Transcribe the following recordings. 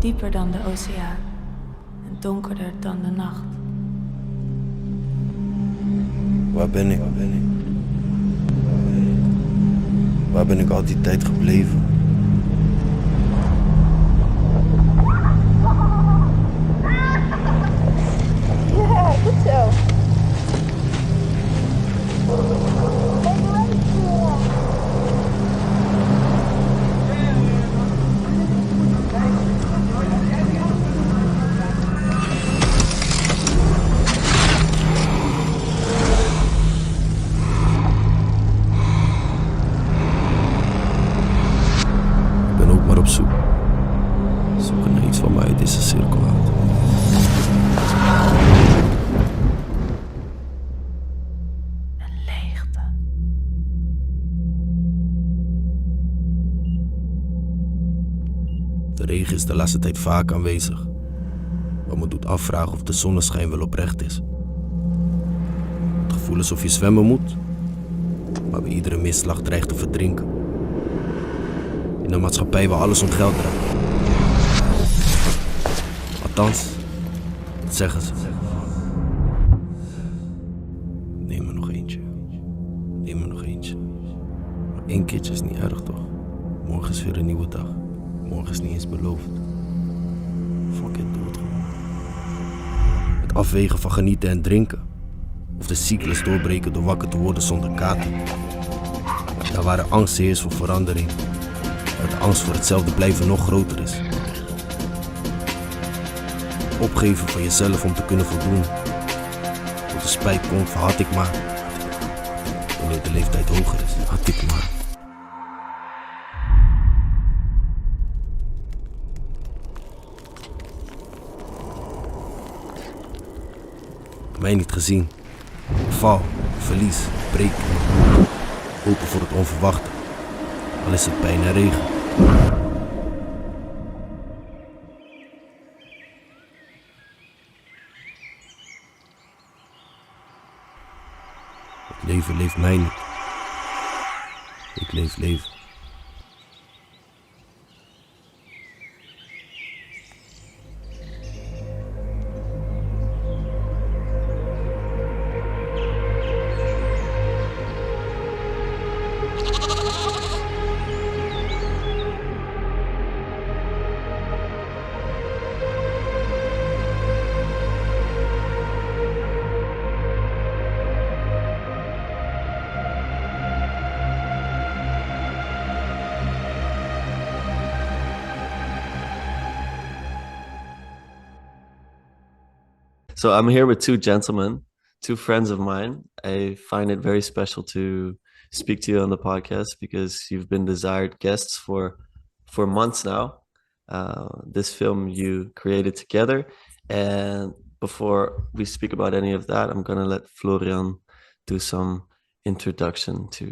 dieper dan de oceaan en donkerder dan de nacht. Waar ben ik? Waar ben ik al die tijd gebleven? Ja, goed zo. Ik ben ook maar op zoek. Zoeken naar iets wat mij uit deze cirkel haalt. Een leegte. De regen is de laatste tijd vaak aanwezig. Wat me doet afvragen of de zonneschijn wel oprecht is. Het gevoel alsof je zwemmen moet, maar bij iedere misslag dreigt te verdrinken. In een maatschappij waar alles om geld draait. Althans, dat zeggen ze. Neem er nog eentje. Neem er nog eentje. Maar 1 keertje is niet erg, toch? Morgen is weer een nieuwe dag. Morgen is niet eens beloofd. Fuck it, doe het gewoon. Het afwegen van genieten en drinken. Of de cyclus doorbreken door wakker te worden zonder kater. Daar waar de angst heerst voor verandering. Waar de angst voor hetzelfde blijven nog groter is. Opgeven van jezelf om te kunnen voldoen. Tot de spijt komt van had ik maar. Wanneer de leeftijd hoger is, had ik maar. Mij niet gezien. Val, verlies, breek. Open voor het onverwachte. Al is het bijna regen. Het leven leeft mij niet. Ik leef leven. So I'm here with 2 gentlemen, 2 friends of mine. I find it very special to speak to you on the podcast because you've been desired guests for months now. This film you created together. And before we speak about any of that, I'm gonna let Florian do some introduction to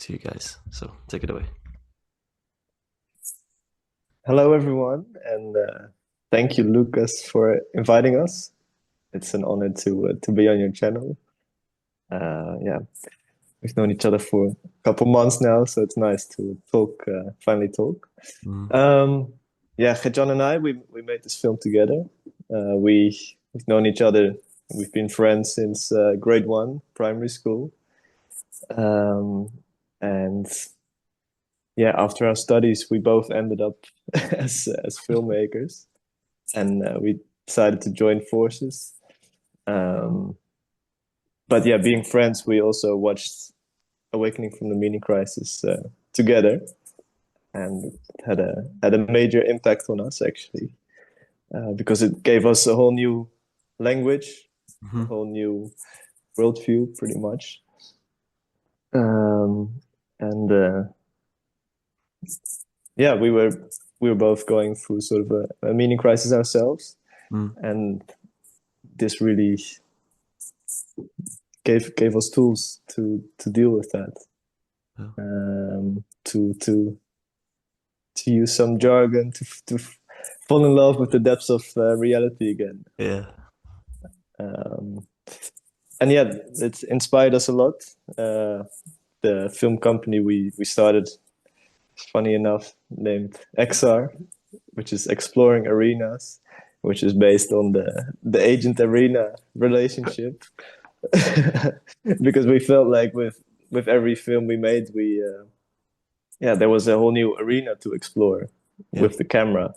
you guys. So take it away. Hello, everyone, and thank you, Lucas, for inviting us. It's an honor to be on your channel. Yeah, we've known each other for a couple months now, so it's nice to talk, finally talk. Yeah, Gertjan and I, we made this film together. We've known each other. We've been friends since grade 1, primary school. And yeah, after our studies, we both ended up as filmmakers, and we decided to join forces. But yeah, being friends, we also watched Awakening from the Meaning Crisis together, and it had a major impact on us actually, because it gave us a whole new language, a whole new worldview, pretty much. And yeah, we were both going through sort of a meaning crisis ourselves, and this really gave us tools to deal with that. To use some jargon, to fall in love with the depths of reality again. Yeah. And yeah, it inspired us a lot. The film company we started, funny enough, named XR, which is Exploring Arenas, which is based on the agent arena relationship. Because we felt like with every film we made, there was a whole new arena to explore with the camera.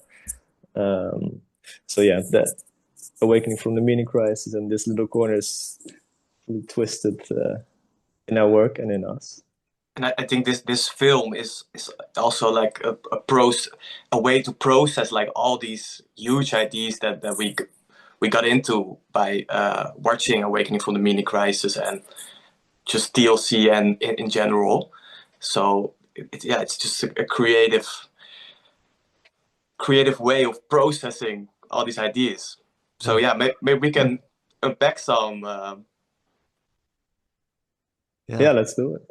So yeah, that Awakening from the Meaning Crisis and this little corner is fully twisted in our work and in us. And I think this film is also like a way to process like all these huge ideas that we got into by watching Awakening from the Meaning Crisis and just DLC and in general. So it's just a creative way of processing all these ideas. So yeah, maybe we can unpack some. Yeah, let's do it.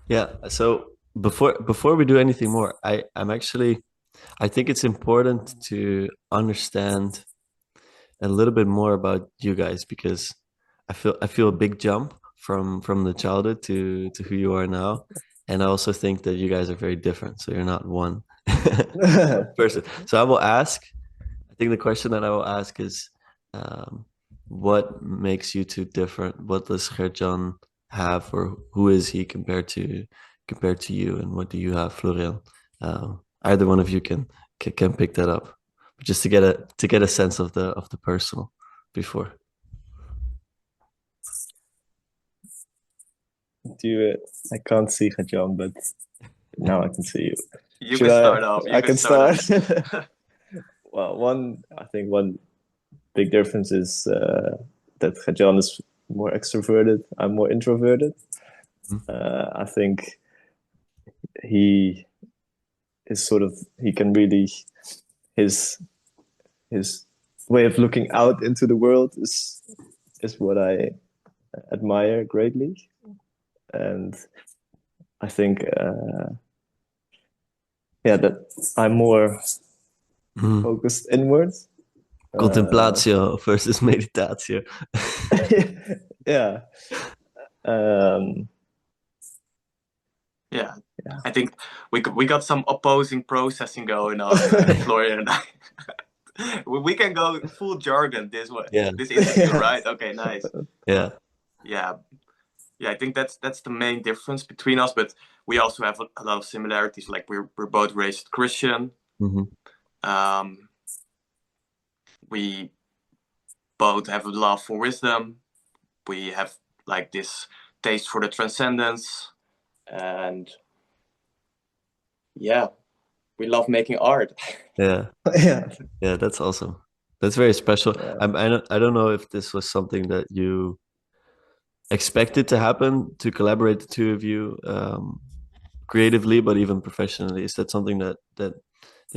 Yeah. So before we do anything more, I think it's important to understand a little bit more about you guys, because I feel a big jump from the childhood to who you are now. And I also think that you guys are very different. So you're not one person. So I think the question that I will ask is, what makes you two different? What does Gertjan have, or who is he compared to you, and what do you have, Florian? Either one of you can pick that up, just to get a sense of the personal before. I can't see Gertjan, but now I can see you. You can start off. I can start. Well, I think one big difference is that Gertjan is more extroverted. I'm more introverted. I think he is he can really, his way of looking out into the world is what I admire greatly. And I think that I'm more focused inwards. Contemplatio versus meditatio. Yeah. Yeah. I think we got some opposing processing going on, Florian and I. We can go full jargon this way. Yeah. This interview, right? Okay, nice. Yeah. I think that's the main difference between us, but we also have a lot of similarities. Like we're both raised Christian. We both have a love for wisdom. We have like this taste for the transcendence, and we love making art. Yeah. That's awesome. That's very special. I don't know if this was something that you expected to happen, to collaborate the two of you creatively, but even professionally. Is that something that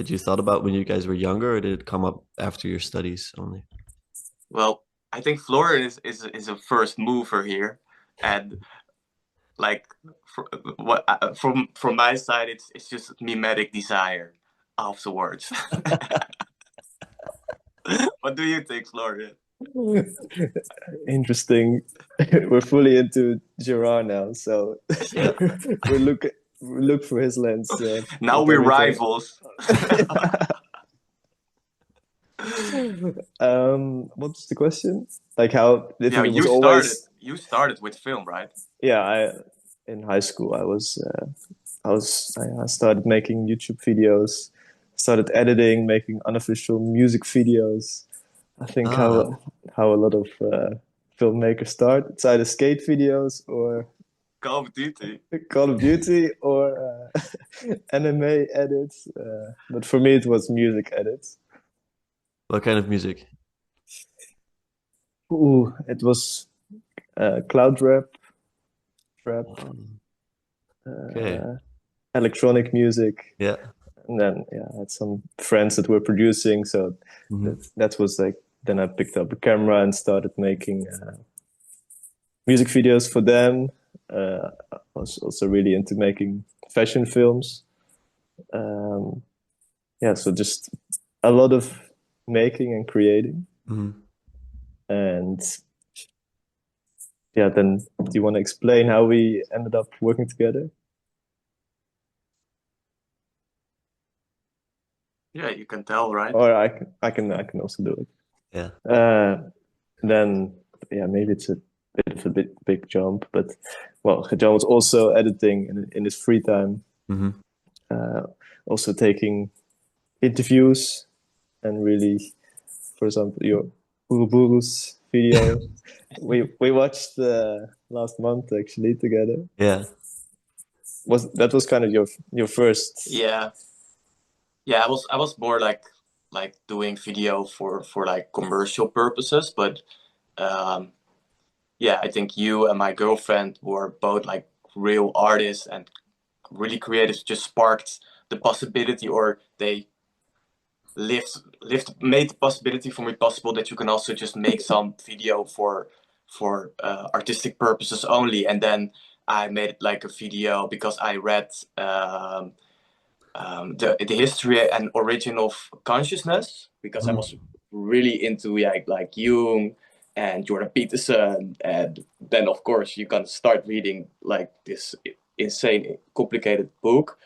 you thought about when you guys were younger, or did it come up after your studies only? Well, I think Florian is a first mover here, and like from my side, it's just mimetic desire afterwards. What do you think, Florian? Interesting. We're fully into Gerard now, so we look for his lens. Now we're rivals. What's the question? Like how it was always... You started with film, right? Yeah, in high school I started making YouTube videos, started editing, making unofficial music videos. I think how a lot of filmmakers start. It's either skate videos or Call of Duty or anime edits. But for me, it was music edits. What kind of music? It was cloud rap, electronic music. Yeah. And then I had some friends that were producing, so that was like, then I picked up a camera and started making music videos for them. I was also really into making fashion films. So just a lot of making and creating. And then do you want to explain how we ended up working together? Yeah, you can tell, right? Or I can also do it. Yeah. Then yeah, maybe it's a bit of a big jump, but well, Gertjan was also editing in his free time, Hmm. also taking interviews and really, for example, your Ouroboros video. We watched last month actually together. Yeah. Was kind of your first? Yeah, yeah. I was more like doing video for like commercial purposes, but um, yeah, I think you and my girlfriend were both like real artists and really creative. Just sparked the possibility, or they made the possibility for me possible that you can also just make some video for artistic purposes only. And then I made like a video because I read the history and origin of consciousness, because I was really into like Jung and Jordan Peterson. And then of course you can start reading like this insane complicated book.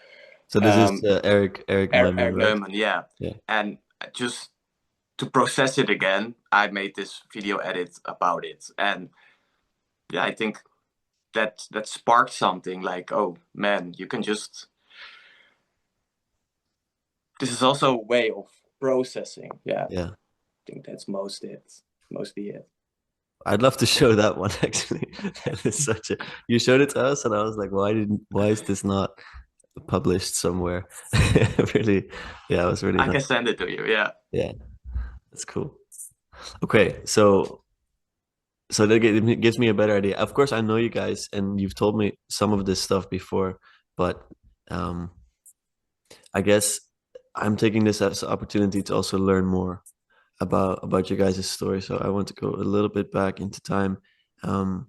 So this is Eric Lemon, Eric right? Neumann, yeah. Yeah. And just to process it again, I made this video edit about it. And yeah, I think that sparked something like, oh man, you can just, this is also a way of processing. Yeah, Yeah. I think that's mostly it. I'd love to show that one actually. That is such a, you showed it to us and I was like, why is this not published somewhere? Really, yeah, it was really I can nice. send it to you. Yeah. Yeah, that's cool. Okay, so that gives me a better idea. Of course, I know you guys, and you've told me some of this stuff before, but um, I guess I'm taking this as an opportunity to also learn more about your guys' story. So I want to go a little bit back into time. Um,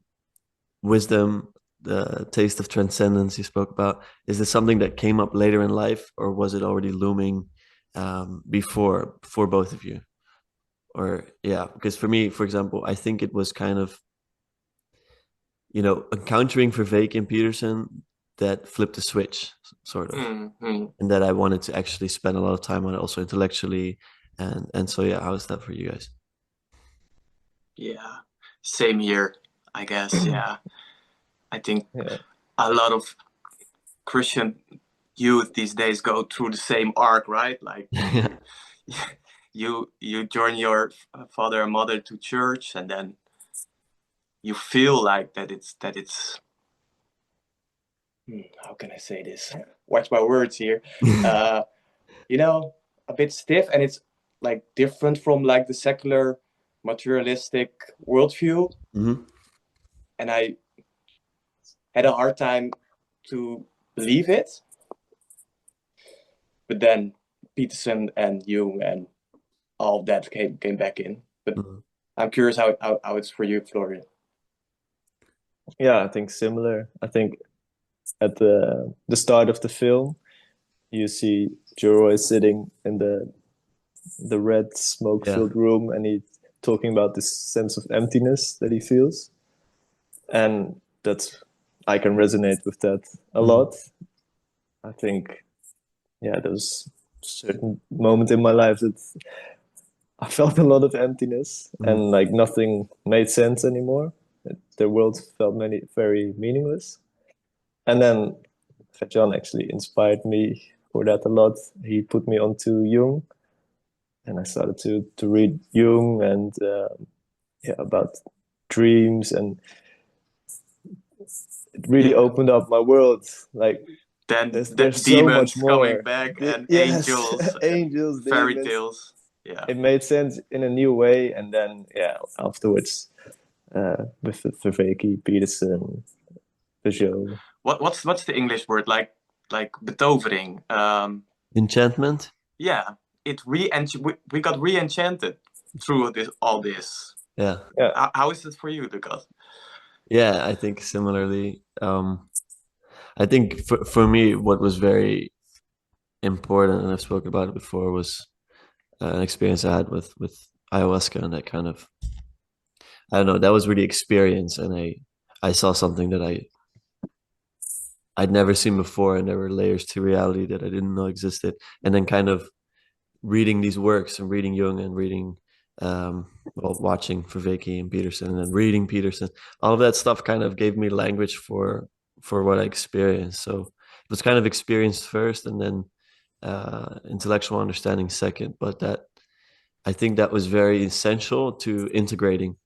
wisdom, the taste of transcendence you spoke about. Is this something that came up later in life, or was it already looming before for both of you? Or yeah, because for me, for example, I think it was kind of, encountering Verveek and Peterson that flipped the switch, sort of, Mm-hmm. and that I wanted to actually spend a lot of time on it, also intellectually, and so yeah, how is that for you guys? Yeah. Same here, I guess. Yeah. I think Yeah, a lot of Christian youth these days go through the same arc, right? Like Yeah. you join your father and mother to church, and then you feel like that it's how can I say this? Watch my words here. Uh, a bit stiff, and it's like different from like the secular materialistic worldview. Hmm. And I had a hard time to believe it. But then Peterson and Jung and all of that came back in. But Hmm. I'm curious how it's for you, Florian. yeah, I think similar. I think at the start of the film, you see Joe sitting in the red Yeah. smoke-filled room, and he's talking about this sense of emptiness that he feels, and that's I can resonate with that a Hmm. lot. I think, yeah, there was a certain moment in my life that I felt a lot of emptiness, Hmm. and like nothing made sense anymore. The world felt very meaningless. And then Gertjan actually inspired me for that a lot. He put me onto Jung, and I started to read Jung and yeah, about dreams, and it really Yeah. opened up my world. Like Then the there's so much demons coming more. back and Yes, angels and angels, fairy demons. tales. Yeah. It made sense in a new way, and then yeah, afterwards with Vervaeke, Peterson, the show. What's the English word, like betovering? Enchantment. Yeah, we got re-enchanted through all this. Yeah. Yeah, How is it for you, Lucas? Yeah, I think similarly. I think for me, what was very important, and I've spoken about it before, was an experience I had with ayahuasca, and that kind of, I don't know, that was really experience, and I saw something that I'd never seen before, and there were layers to reality that I didn't know existed, and then kind of reading these works and reading Jung and reading, well, watching Vervaeke and Peterson and then reading Peterson, all of that stuff kind of gave me language for what I experienced. So it was kind of experienced first, and then intellectual understanding second. But I think that was very essential to integrating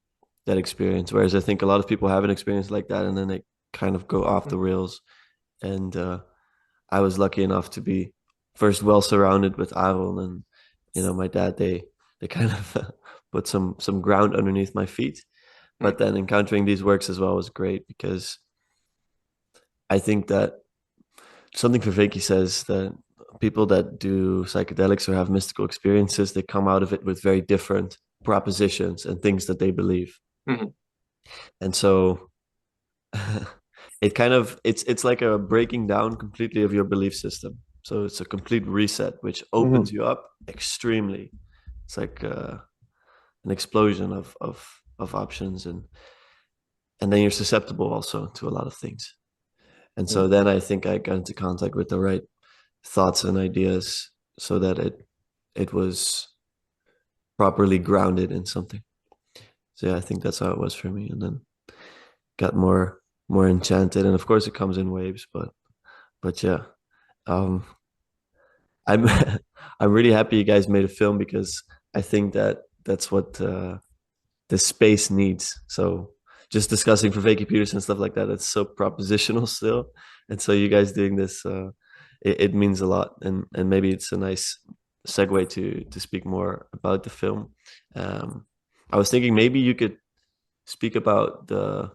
that experience. Whereas I think a lot of people have an experience like that, and then they kind of go off the rails. And I was lucky enough to be first well surrounded with Aaron and my dad. They kind of put some ground underneath my feet. But then encountering these works as well was great, because I think that something Vervaeke says, that people that do psychedelics or have mystical experiences, they come out of it with very different propositions and things that they believe. Mm-hmm. And so it's like a breaking down completely of your belief system. So it's a complete reset, which opens you up extremely. It's like an explosion of options, and then you're susceptible also to a lot of things. And so then I think I got into contact with the right thoughts and ideas, so that it was properly grounded in something. So yeah, I think that's how it was for me, and then got more enchanted. And of course it comes in waves, but yeah, I'm I'm really happy you guys made a film, because I think that's what the space needs. So just discussing Vervaeke Peterson and stuff like that, it's so propositional still, and so you guys doing this, it means a lot. And maybe it's a nice segue to speak more about the film. I was thinking maybe you could speak about the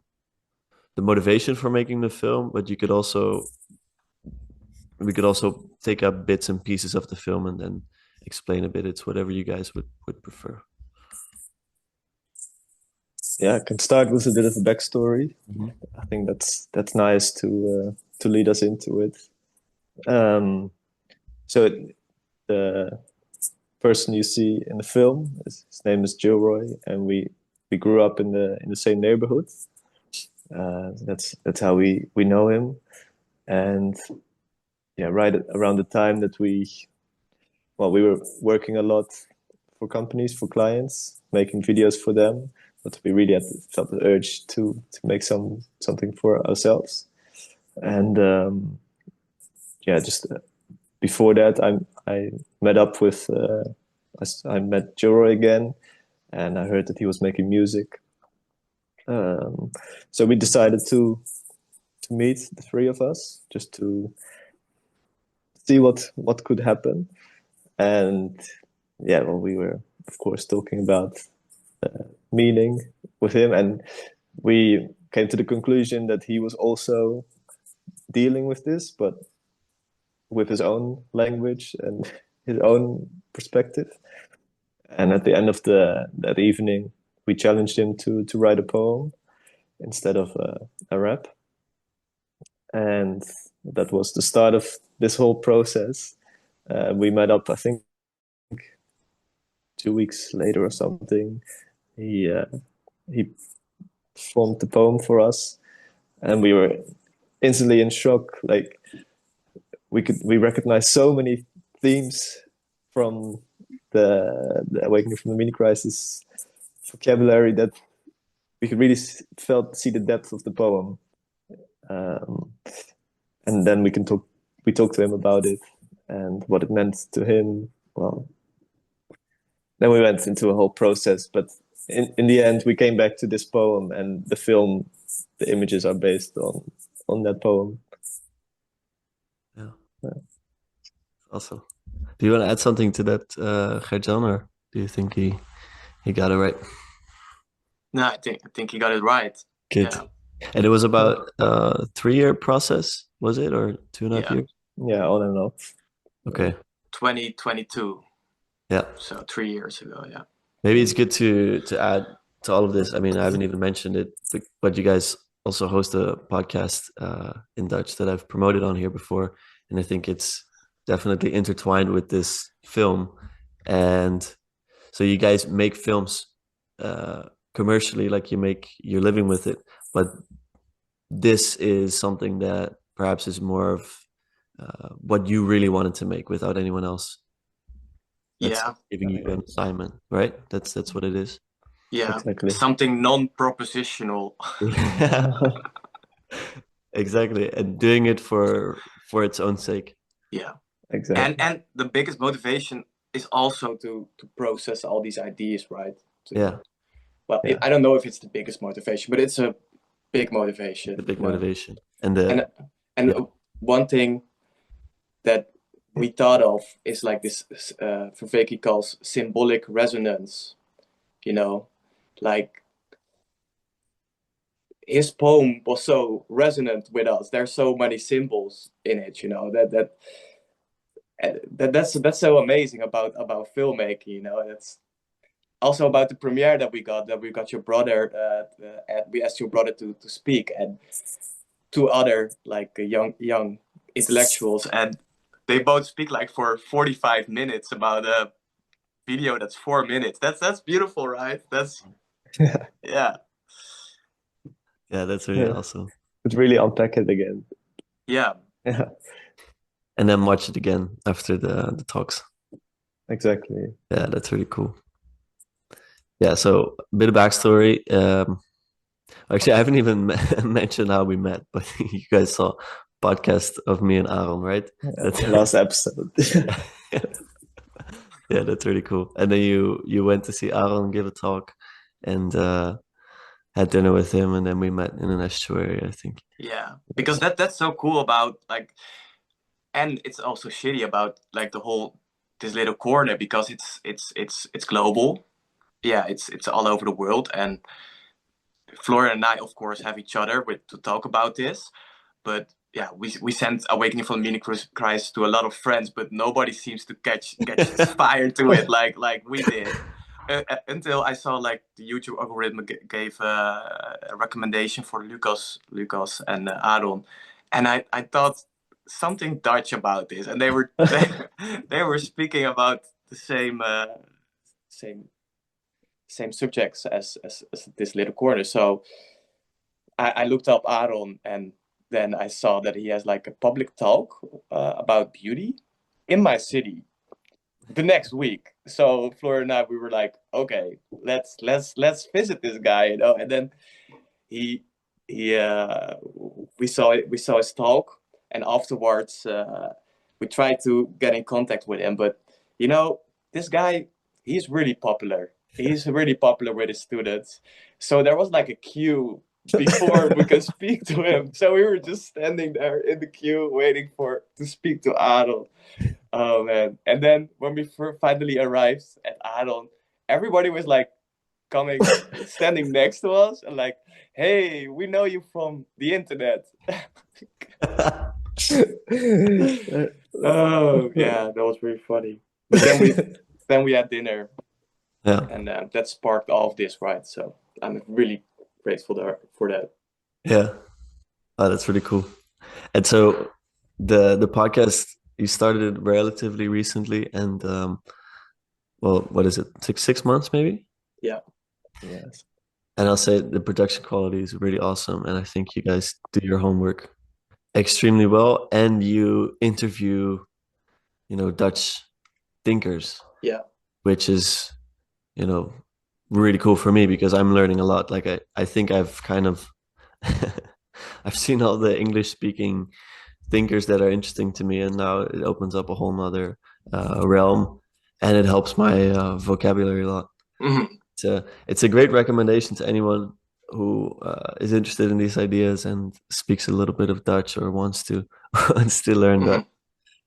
motivation for making the film, but we could also take up bits and pieces of the film and then explain a bit. It's whatever you guys would prefer. Yeah, I can start with a bit of a backstory. I think that's nice to lead us into it. So the person you see in the film, his name is Gilroy, and we grew up in the same neighborhood. That's how we know him. And yeah, right around the time that we were working a lot for companies, for clients, making videos for them, but we really felt the urge to make something for ourselves. And yeah, just before that, I met up with I met Gilroy again, and I heard that he was making music. So we decided to meet, the three of us, just to see what could happen. And yeah, well, we were of course talking about meaning with him, and we came to the conclusion that he was also dealing with this, but with his own language and his own perspective. And at the end of that evening, we challenged him to write a poem instead of a rap. And that was the start of this whole process. We met up, I think, 2 weeks later or something. He formed the poem for us, and we were instantly in shock. Like we recognized so many themes from the Awakening from the Mini Crisis vocabulary that we could really see the depth of the poem. And then we talked to him about it and what it meant to him. Well, then we went into a whole process, but in the end, we came back to this poem, and the film, the images are based on that poem. Yeah. Awesome. Do you want to add something to that, Gertjan, or do you think he got it right? No, I think he got it right. Good. Yeah. And it was about a 3-year process, was it, or 2.5 years? Yeah, on and off. Okay. 2022. Yeah. So 3 years ago. Yeah. Maybe it's good to add to all of this. I mean, I haven't even mentioned it, but you guys also host a podcast in Dutch that I've promoted on here before, and I think it's definitely intertwined with this film. And so you guys make films commercially, like you're living with it, but this is something that perhaps is more of what you really wanted to make without anyone else That's Yeah, giving you an assignment, right? That's what it is. yeah. Exactly. Something non-propositional. Exactly, and doing it for its own sake. Yeah. Exactly. And the biggest motivation is also to process all these ideas, right? Yeah, Well, Yeah. I don't know if it's the biggest motivation, but it's a big motivation. the big you know? motivation. And And yeah. one thing that we thought of is like this, Vervaeke calls symbolic resonance. You know, like his poem was so resonant with us. There's so many symbols in it. You know that's so amazing about filmmaking. You know, it's also about the premiere that we got your brother. We asked your brother to speak, and two other like young intellectuals, and they both speak like for 45 minutes about a video that's 4 minutes. That's beautiful, right? That's Yeah. yeah. Yeah, that's really Yeah. awesome. But really unpack it again. Yeah. Yeah. And then watch it again after the talks. Exactly. Yeah, that's really cool. Yeah, so a bit of backstory. Actually, I haven't even mentioned how we met, but you guys saw podcast of me and Aaron, right? That's Last episode. yeah, that's really cool. And then you went to see Aaron give a talk, and had dinner with him, and then we met in an estuary, I think. Yeah, because that's so cool about like, and it's also shitty about like the whole this little corner because it's global. Yeah, it's all over the world, and Florian and I, of course, have each other with to talk about this. But yeah, we sent Awakening from the Meaning Crisis to a lot of friends, but nobody seems to catch fire to it like we did. Until I saw like the YouTube algorithm gave a recommendation for Lucas and Aaron, and I thought something Dutch about this, and they were they were speaking about the same same subjects as this little corner. So I looked up Aaron, and then I saw that he has like a public talk about beauty in my city the next week. So Flora and I, we were like, okay, let's visit this guy, you know. And then he we saw his talk, and afterwards we tried to get in contact with him. But you know, this guy, he's really popular. He's really popular with his students. So there was like a queue before we could speak to him. So we were just standing there in the queue waiting to speak to Aaron. Oh man! And then when we finally arrived at Aaron, everybody was like coming, standing next to us, and like, "Hey, we know you from the internet." Oh yeah, that was really funny. But then we had dinner, Yeah, and that sparked all of this, right? So I'm really grateful for that. yeah. Oh, that's really cool. And so the podcast, you started it relatively recently, and well, what is it? Six months maybe? Yeah. Yes. And I'll say the production quality is really awesome, and I think you guys do your homework extremely well, and you interview, Dutch thinkers, Yeah. which is, really cool for me because I'm learning a lot. Like I think I've kind of I've seen all the English speaking thinkers that are interesting to me, and now it opens up a whole nother realm, and it helps my vocabulary a lot. Mhm. It's a great recommendation to anyone who is interested in these ideas and speaks a little bit of Dutch or wants to wants to learn Dutch.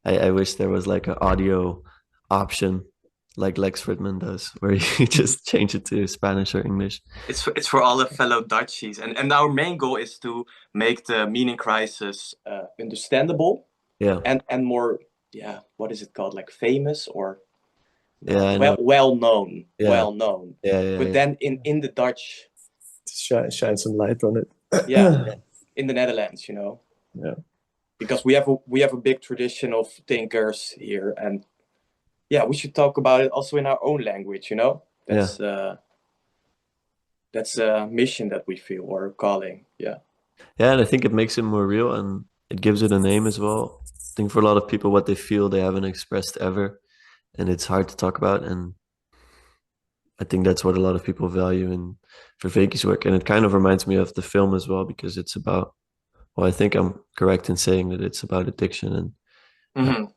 I wish there was like an audio option like Lex Fridman does, where you just change it to Spanish or English. It's for all the fellow Dutchies, and our main goal is to make the meaning crisis understandable Yeah, and more, yeah, what is it called, like famous or yeah, I know. well known, Yeah. well known. Yeah, But then in the Dutch, Shine some light on it. yeah, in the Netherlands, you know. Yeah. Because we have a big tradition of thinkers here, and yeah, we should talk about it also in our own language, you know. That's a mission that we feel, or a calling. Yeah. Yeah, and I think it makes it more real and it gives it a name as well. I think for a lot of people, what they feel they haven't expressed ever, and it's hard to talk about. And I think that's what a lot of people value in Vervaeke's work. And it kind of reminds me of the film as well, because it's about, well, I think I'm correct in saying that it's about addiction and, Mhm.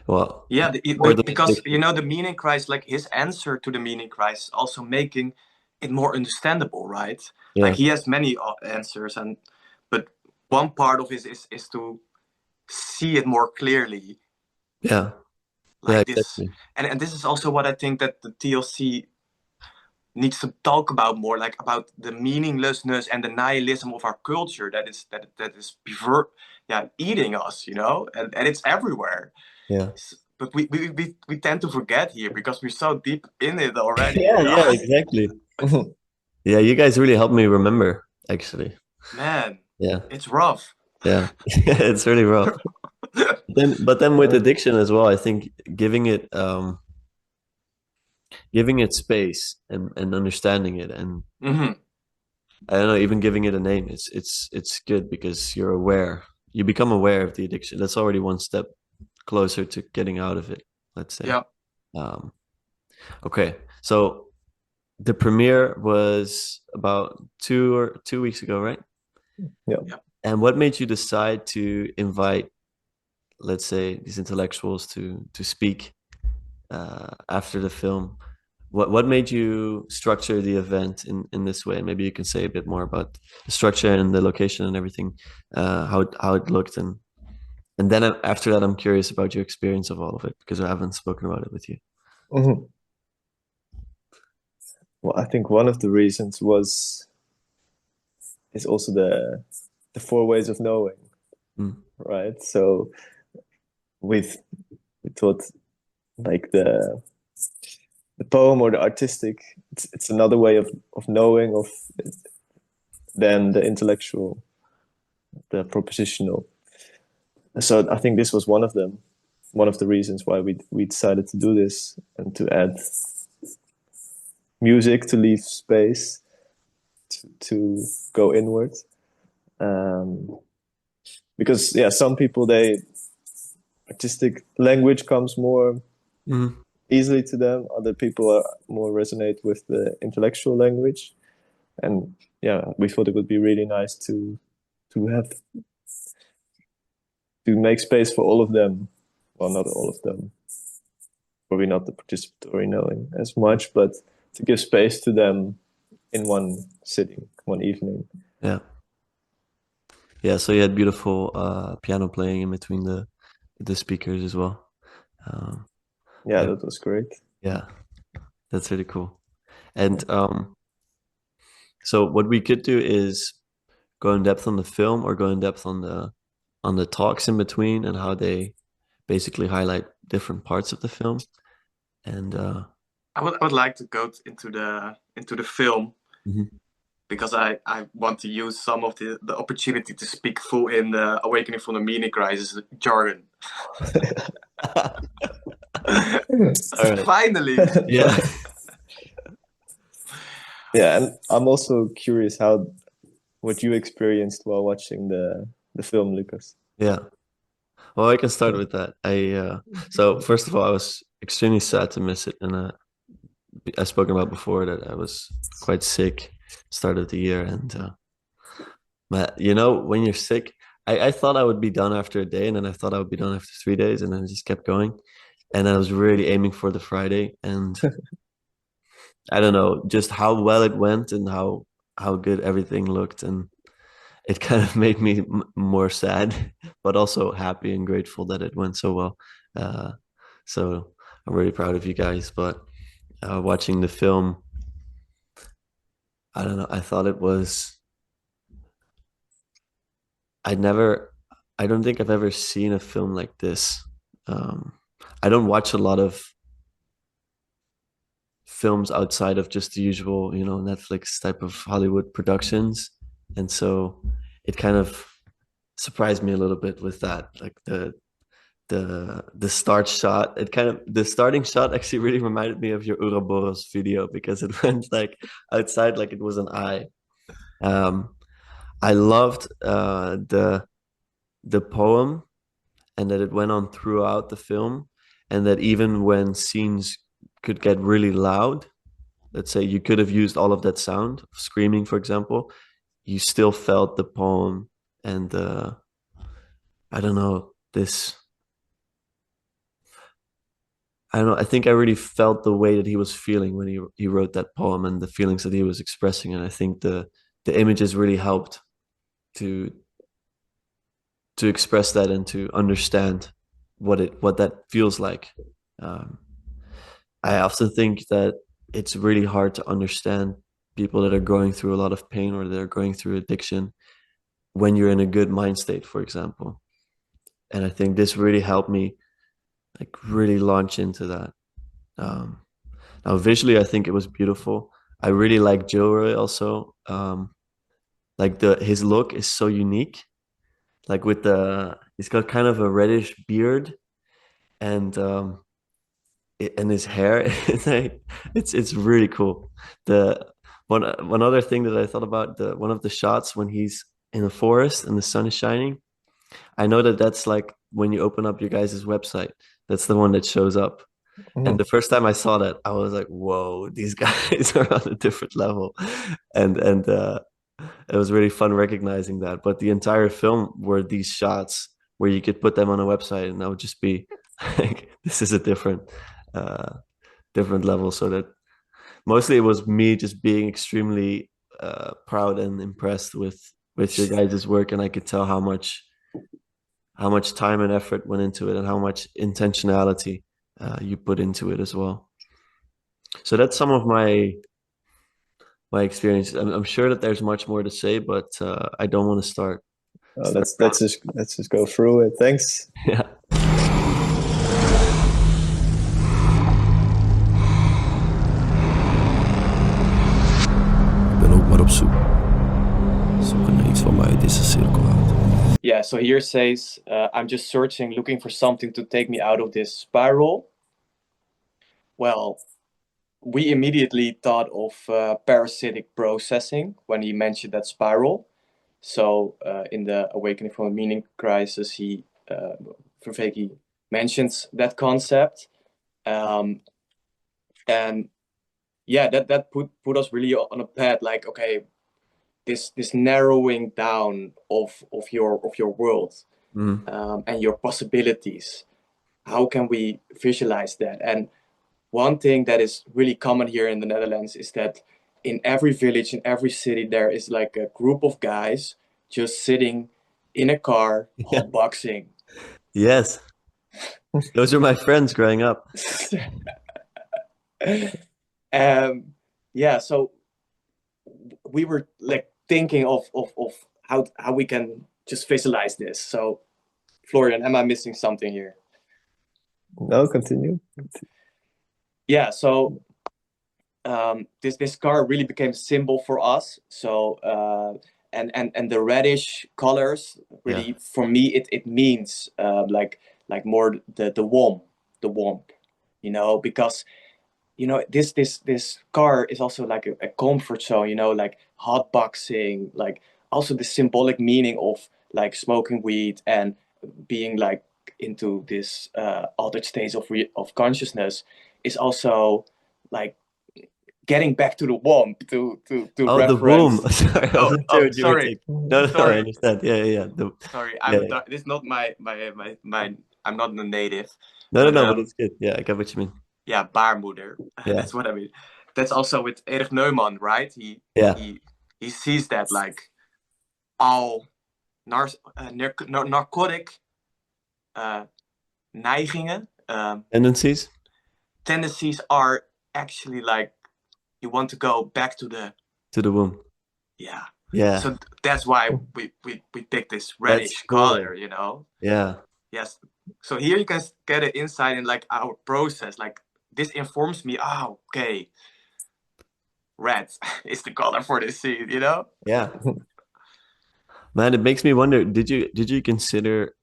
well, Yeah, or the because addiction. the meaning crisis, like his answer to the meaning crisis, also making it more understandable, right? Like Yeah, he has many answers, and but one part of it is to see it more clearly, yeah, yeah, like this. exactly. And this is also what I think that the TLC needs to talk about more, like about the meaninglessness and the nihilism of our culture that is eating us, and it's everywhere. Yeah. But we tend to forget here because we're so deep in it already, Yeah, yeah, exactly. Yeah, you guys really helped me remember, actually. Man, Yeah, it's rough. yeah. It's really rough. But then with addiction as well, I think giving it space and understanding it, and Hmm. I don't know, even giving it a name, it's good because you're aware. You become aware of the addiction. That's already one step closer to getting out of it, let's say. Yeah. Um, okay. So the premiere was about 2 weeks ago, right? Yeah. Yeah. And what made you decide to invite, let's say, these intellectuals to speak after the film? What made you structure the event in this way? Maybe you can say a bit more about the structure and the location and everything, how it looked, and then after that, I'm curious about your experience of all of it, because I haven't spoken about it with you. Mhm. Well, I think one of the reasons is also the four ways of knowing, Mm. right? So with we thought like the poem or the artistic, it's another way of knowing of than the intellectual, the propositional. So I think this was one of them, one of the reasons why we decided to do this and to add music to leave space to go inward. Um, because yeah, some people they artistic language comes more Mm. easily to them. Other people are more resonate with the intellectual language, and yeah, we thought it would be really nice to have to make space for all of them. Well, not all of them, probably not the participatory knowing as much, but to give space to them in one sitting, one evening. Yeah, yeah. So you had beautiful piano playing in between the speakers as well. Um, Yeah, yeah, that was great. yeah, that's really cool. And so what we could do is go in depth on the film, or go in depth on the talks in between and how they basically highlight different parts of the film. And I would like to go into the film mhm. because I want to use some of the opportunity to speak full in the Awakening from the Meaning Crisis jargon. All right. Finally. Yeah. Yeah, and I'm also curious how what you experienced while watching the film, Lucas. Yeah. Well, I can start with that. So first of all, I was extremely sad to miss it, and I've spoken about before that I was quite sick start of the year, and but when you're sick, I thought I would be done after a day, and then I thought I would be done after 3 days, and then it just kept going, and I was really aiming for the Friday, and I don't know just how well it went and how good everything looked, and it kind of made me more sad, but also happy and grateful that it went so well. Uh, so I'm really proud of you guys. But watching the film, I don't know. I thought it was. I never. I don't think I've ever seen a film like this. Um, I don't watch a lot of films outside of just the usual, Netflix type of Hollywood productions, and so it kind of surprised me a little bit with that, like the start shot. The starting shot actually really reminded me of your Ouroboros video, because it went like outside like it was an eye. Um, I loved the poem, and that it went on throughout the film, and that even when scenes could get really loud, let's say you could have used all of that sound, screaming, for example, you still felt the poem and I don't know, this. I don't know. I think I really felt the way that he was feeling when he wrote that poem and the feelings that he was expressing. And I think the images really helped to express that and to understand what that feels like. Um, I often think that it's really hard to understand people that are going through a lot of pain or they're going through addiction when you're in a good mind state, for example. And I think this really helped me like really launch into that. Um, Now, visually, I think it was beautiful. I really like Gilroy also. Like his look is so unique. Like with he's got kind of a reddish beard and and his hair. It's really cool. The one other thing that I thought about, the one of the shots when he's in the forest and the sun is shining. I know that that's like when you open up your guys' website. That's the one that shows up. And the first time I saw that, I was like, "Whoa, these guys are on a different level," and it was really fun recognizing that. But the entire film were these shots where you could put them on a website, and I would just be like, "This is a uh, different level." So that mostly it was me just being extremely proud and impressed with your guys' work, and I could tell how much time and effort went into it, and how much intentionality you put into it as well. So that's some of my experiences. I'm sure that there's much more to say, but I don't want to start. Let's just go through it. Thanks. Yeah. Ik ben ook maar op zoek. Zoeken naar iets wat mij uit deze cirkel haalt. Yeah, so here says, I'm just searching, looking for something to take me out of this spiral. Well, we immediately thought of parasitic processing when he mentioned that spiral. So in the Awakening from a Meaning Crisis, Vervaeke mentions that concept. And yeah, that put us really on a path, like, okay, this narrowing down of your world and your possibilities. How can we visualize that? And one thing that is really common here in the Netherlands is that in every village, in every city, there is like a group of guys just sitting in a car, hotboxing. Yes. Those are my friends growing up. Yeah, so we were like thinking of how we can just visualize this. So, Florian, am I missing something here? No, continue. Yeah, so this car really became a symbol for us. So and the reddish colors really, for me, it means like more the warmth, you know, because you know this car is also like a comfort zone, you know, like hotboxing, like also the symbolic meaning of like smoking weed and being like into this altered states of consciousness is also like getting back to the warmth to Oh, reference. the womb. Sorry, I wasn't sure what you were sorry. saying. No, Sorry. I understand. Yeah. Sorry, Yeah. this is not my I'm not the native. No, but it's good. Yeah, I get what you mean. Yeah, baarmoeder. Yeah. That's what I mean. That's also with Erich Neumann, right? He sees that like all narcotic neigingen, tendencies are actually like you want to go back to the womb. Yeah. So that's why we picked this reddish color, you know. Yeah. Yes. So here you can get an insight in like our process. Like this informs me. Oh, okay. Red is the color for this scene, you know. Yeah. Man, it makes me wonder, did you consider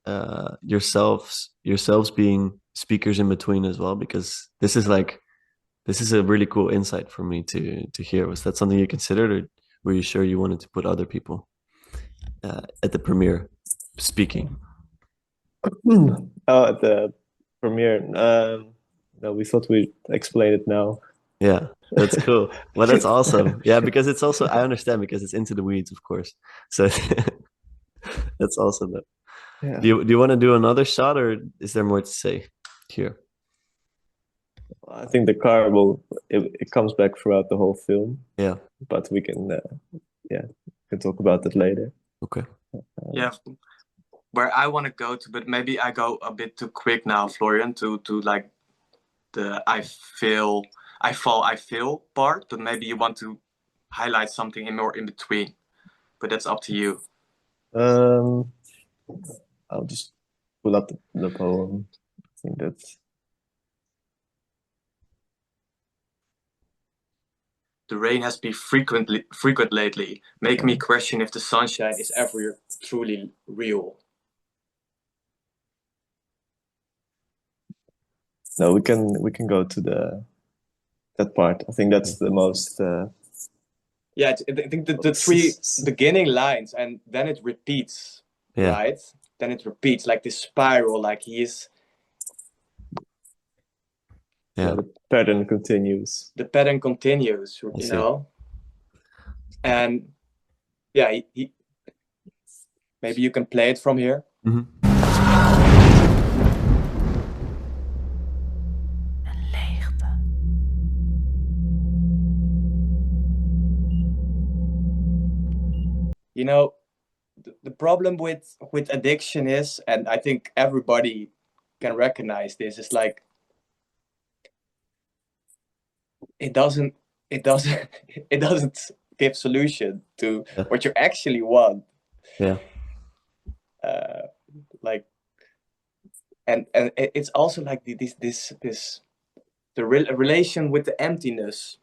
yourselves being speakers in between as well? Because this is a really cool insight for me to hear. Was that something you considered, or were you sure you wanted to put other people at the premiere speaking? At the Premiere. No, we thought we'd explain it now. Yeah, that's cool. Well, that's awesome. Yeah, because it's also, I understand, because it's into the weeds, of course. So that's awesome. Though. Yeah. Do you want to do another shot, or is there more to say here? I think the car it comes back throughout the whole film, Yeah. but we can talk about that later. Okay. Yeah, where I want to go to, but maybe I go a bit too quick now, Florian, to like the I feel, I fall, I feel part, but maybe you want to highlight something more in between, but that's up to you. I'll just pull up the poem. I think that's The rain has been frequent lately, make me question if the sunshine is ever truly real. no. We can go to that part. I think that's the most. Yeah, I think the three beginning lines, and then it repeats, right? Then it repeats like this spiral, like he's. Yeah, the pattern continues. The pattern continues, you know. And yeah, he maybe you can play it from here. Een leegte. You know, the problem with addiction is, and I think everybody can recognize this, is like it doesn't give solution to what you actually want. Yeah. Like, and it's also like the relation with the emptiness.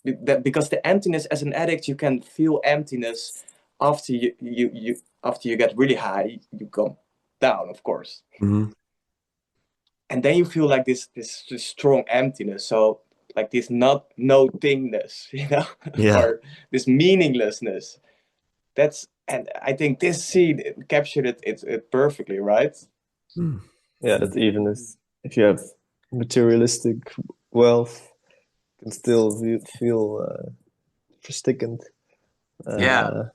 Because the emptiness, as an addict, you can feel emptiness after you after you get really high, you come down, of course. And then you feel like this strong emptiness. So like this no-thingness, you know, or this meaninglessness. And I think this scene captured it perfectly, right? Yeah, that even if you have materialistic wealth, you can still feel verstikend. I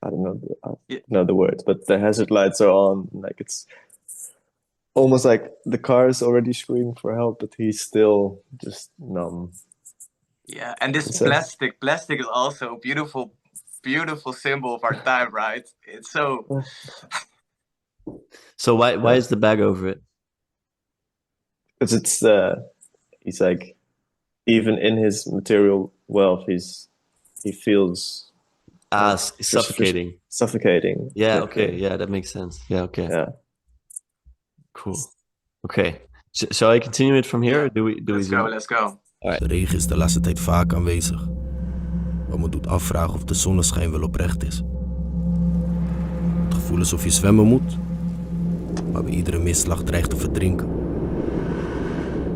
don't know the words, but the hazard lights are on. Like it's almost like the car is already screaming for help, but he's still just numb. Yeah, and this plastic is also a beautiful symbol of our time, right? It's so. So why is the bag over it? Because it's he's like, even in his material wealth, he feels suffocating. Suffocating. Yeah. Okay. Yeah, that makes sense. Yeah. Okay. Yeah. Cool. Okay. Shall I continue it from here? Or do we? Let's go. De regen is de laatste tijd vaak aanwezig. Wat me doet afvragen of de zonneschijn wel oprecht is. Het gevoel alsof je zwemmen moet, maar bij iedere misslag dreigt te verdrinken.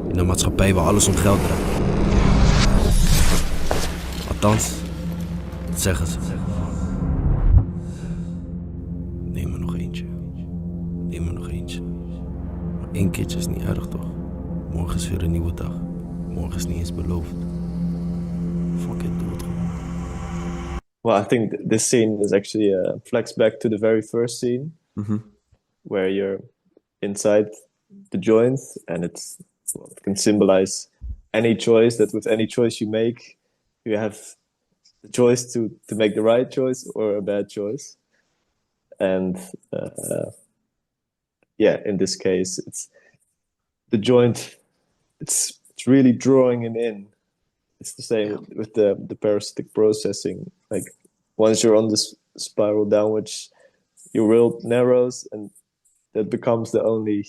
In een maatschappij waar alles om geld draait. Althans, dat zeggen ze. Neem er nog eentje. Neem er nog eentje. Maar 1 keertje is niet erg, toch? Morgen is weer een nieuwe dag. Morgen is niet eens beloofd. Fuck it, doe het gewoon. Well, I think this scene is actually flex back to the very first scene, where you're inside the joint, and it can symbolize any choice. That with any choice you make, you have the choice to make the right choice or a bad choice. And in this case, it's the joint. It's really drawing him in. It's the same with the parasitic processing. Like once you're on this spiral downwards, your world narrows, and that becomes the only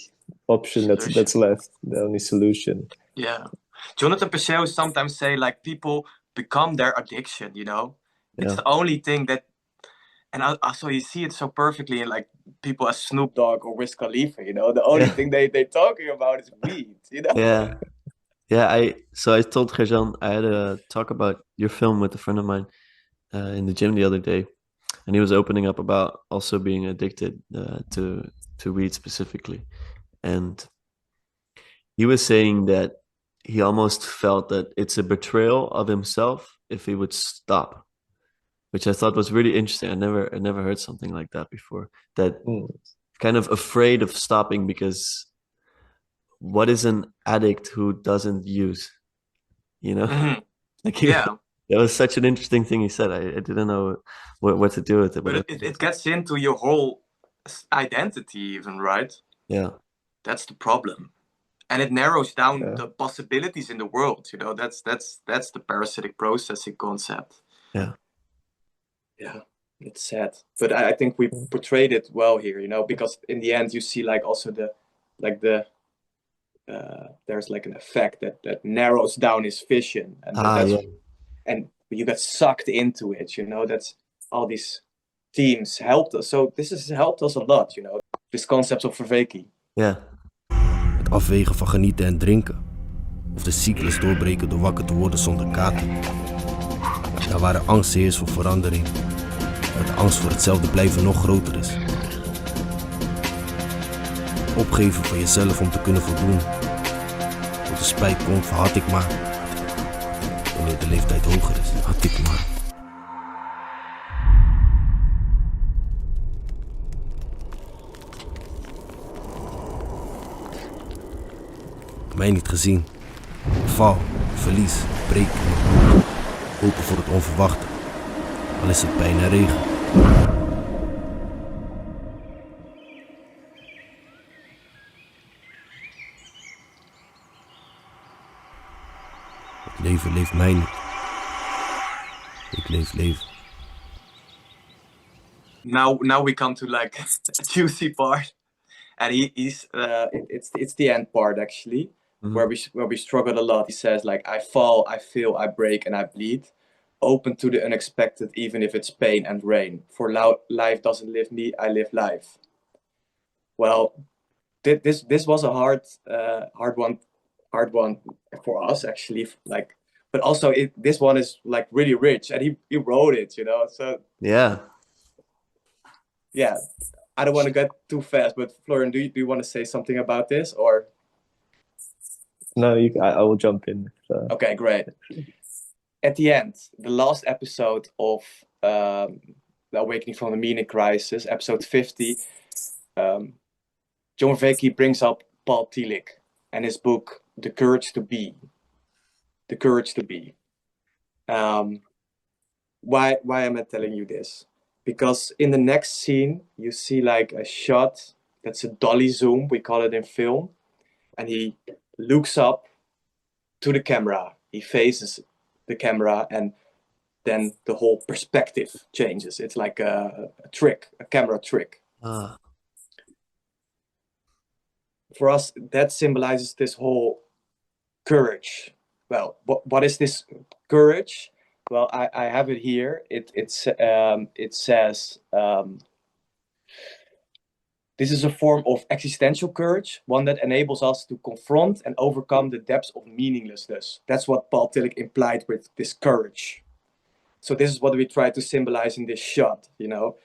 option that's left, the only solution. Yeah. Jonathan Pessoa sometimes say like people become their addiction, you know? It's the only thing that, and also you see it so perfectly in like people as Snoop Dogg or Wiz Khalifa, you know? The only thing they're talking about is weed, you know? Yeah. Yeah, I told Gertjan I had a talk about your film with a friend of mine in the gym the other day, and he was opening up about also being addicted to weed specifically, and he was saying that he almost felt that it's a betrayal of himself if he would stop, which I thought was really interesting. I never heard something like that before. That kind of afraid of stopping because what is an addict who doesn't use? You know, like Yeah. that was such an interesting thing he said. I didn't know what to do with it, But it gets into your whole identity, even, right? yeah, That's the problem. And it narrows down the possibilities in the world. You know, that's the parasitic processing concept. yeah, Yeah, it's sad, but I think we portrayed it well here. You know, because in the end, you see like also the there's like an effect that narrows down his vision, and that's yeah. and you get sucked into it. You know, that's all these themes helped us. So this has helped us a lot. You know, this concept of verveki. Yeah. Het afwegen van genieten en drinken. Of de cyclus doorbreken door wakker te worden zonder kater. Daar waar de angst heerst voor verandering. Maar de angst voor hetzelfde blijven nog groter is. Opgeven van jezelf om te kunnen voldoen. Tot de spijt komt van had ik maar. Wanneer de leeftijd hoger is, had ik maar. Mij niet gezien. Val, verlies, breek. Open voor het onverwachte. Al is het bijna regen. Het leven leeft mij niet. Ik leef leven. Now we come to like a juicy part, and it's the end part actually, where we struggled a lot. He says like, I fall, I feel, I break, and I bleed, open to the unexpected, even if it's pain and rain. For life doesn't live me, I live life. Well, this was a hard one for us actually, like, but also this one is like really rich, and he wrote it, you know, so Yeah. yeah, I don't want to get too fast, but Florian, do you want to say something about this, or? No, I will jump in. Okay, great. At the end, the last episode of The Awakening from the Meaning Crisis, episode 50, John Vervaeke brings up Paul Tillich and his book, The Courage to Be. The Courage to Be. Why am I telling you this? Because in the next scene, you see like a shot that's a dolly zoom, we call it in film, and he looks up to the camera. He faces the camera, and then the whole perspective changes. It's like a trick, a camera trick. For us, that symbolizes this whole courage. Well, what is this courage? Well, I have it here. It says, this is a form of existential courage, one that enables us to confront and overcome the depths of meaninglessness. That's what Paul Tillich implied with this courage. So this is what we try to symbolize in this shot, you know,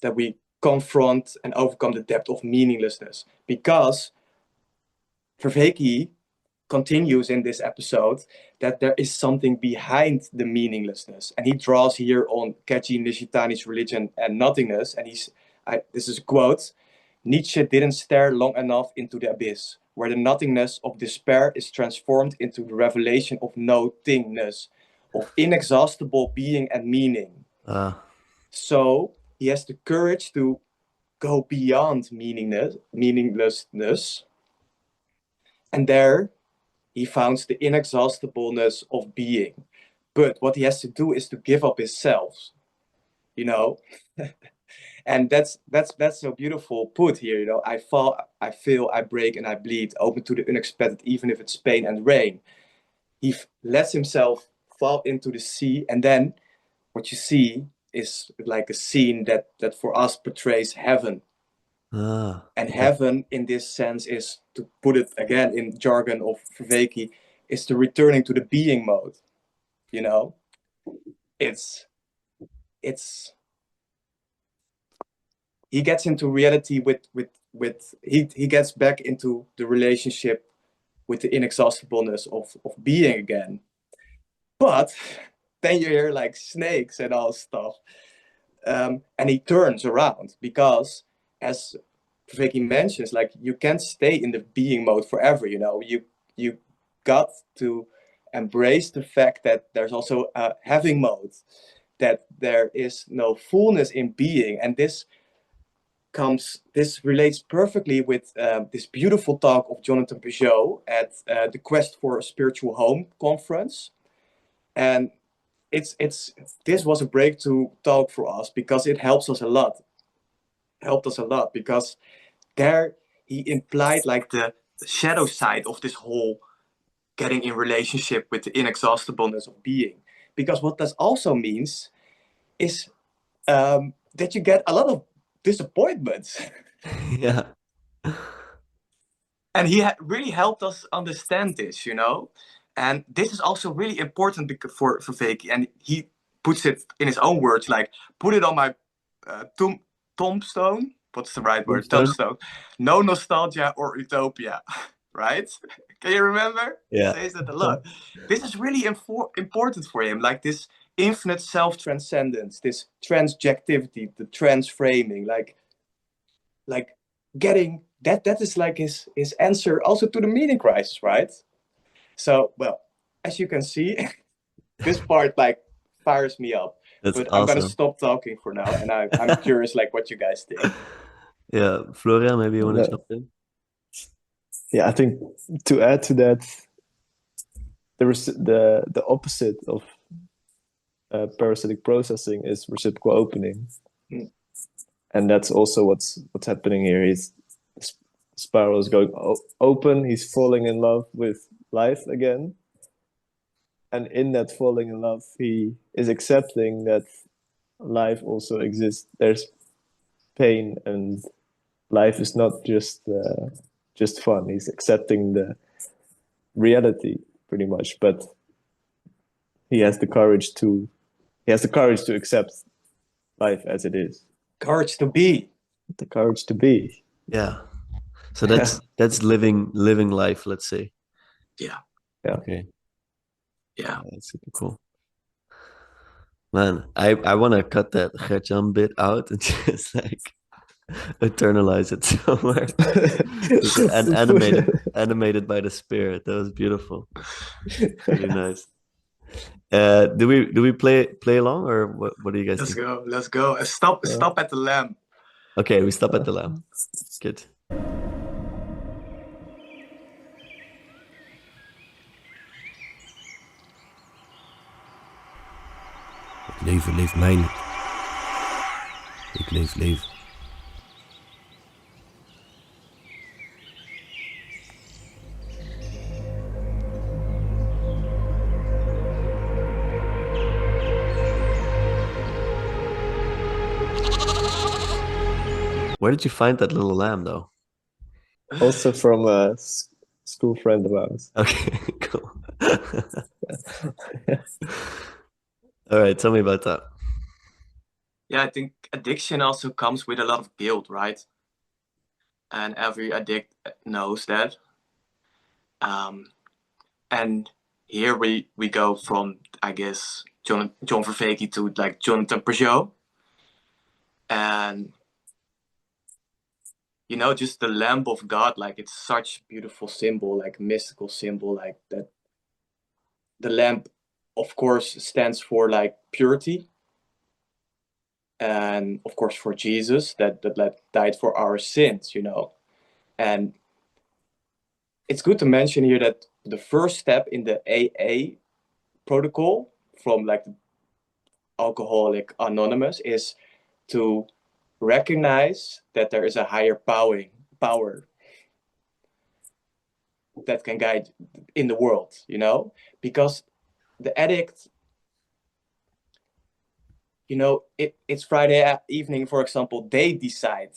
that we confront and overcome the depth of meaninglessness. Because Vervaeke continues in this episode that there is something behind the meaninglessness. And he draws here on Kaji Nishitani's Religion and Nothingness. And this is a quote, Nietzsche didn't stare long enough into the abyss, where the nothingness of despair is transformed into the revelation of no-thingness, of inexhaustible being and meaning. So he has the courage to go beyond meaninglessness. And there he founds the inexhaustibleness of being. But what he has to do is to give up his self, you know. And that's so beautiful put here, you know. I fall, I feel, I break, and I bleed, open to the unexpected, even if it's pain and rain. He lets himself fall into the sea, and then what you see is like a scene that for us portrays heaven. And heaven in this sense is, to put it again in jargon of Vervaeke, is the returning to the being mode. You know, it's he gets into reality with he gets back into the relationship with the inexhaustibleness of being again. But then you hear like snakes and all stuff. And he turns around because, as Vicky mentions, like you can't stay in the being mode forever. You got to embrace the fact that there's also a having mode, that there is no fullness in being, and this relates perfectly with this beautiful talk of Jonathan Peugeot at the Quest for a Spiritual Home conference. And this was a breakthrough talk for us because it helped us a lot because there he implied like the shadow side of this whole getting in relationship with the inexhaustibleness of being. Because what this also means is that you get a lot of disappointments. Yeah. And he really helped us understand this, And this is also really important for Vicky. And he puts it in his own words, like, put it on my tombstone. What's the right word? Tombstone. No nostalgia or utopia, right? Can you remember? Yeah. He says that a lot. This is really important for him, like this infinite self-transcendence, this transjectivity, the transframing, like getting that is like his answer also to the meaning crisis, right? So, well, as you can see, this part like fires me up. That's but awesome. I'm gonna stop talking for now, and I'm curious like what you guys think. Yeah, Florian, maybe you want to jump in? Yeah, I think to add to that, the opposite of parasitic processing is reciprocal opening. And that's also what's happening here. Spiral is going open. He's falling in love with life again, and in that falling in love, he is accepting that life also exists. There's pain, and life is not just fun. He's accepting the reality pretty much, but he has the courage to accept life as it is. Courage to be. The courage to be. Yeah. So that's living life, let's say. Yeah. Okay. Yeah. That's super cool. Man, I want to cut that Gertjan bit out and just like eternalize it somewhere. And animated by the spirit. That was beautiful. Really nice. Do we play along, or what do you guys think? Let's go. Stop at the lamp. Okay, we stop at the lamp. Good. Leven, leef mij niet. Ik leef leven. Where did you find that little lamb, though? Also from a school friend of ours. Okay, cool. All right, tell me about that. Yeah, I think addiction also comes with a lot of guilt, right? And every addict knows that. And here we go from, I guess, John Vervaeke to like Jonathan Peugeot. And just the lamp of God, like it's such a beautiful symbol, like mystical symbol, like that. The lamp, of course, stands for like purity. And of course for Jesus that died for our sins, And it's good to mention here that the first step in the AA protocol from like Alcoholic Anonymous is to recognize that there is a higher power that can guide in the world, because the addict, it's Friday evening, for example, they decide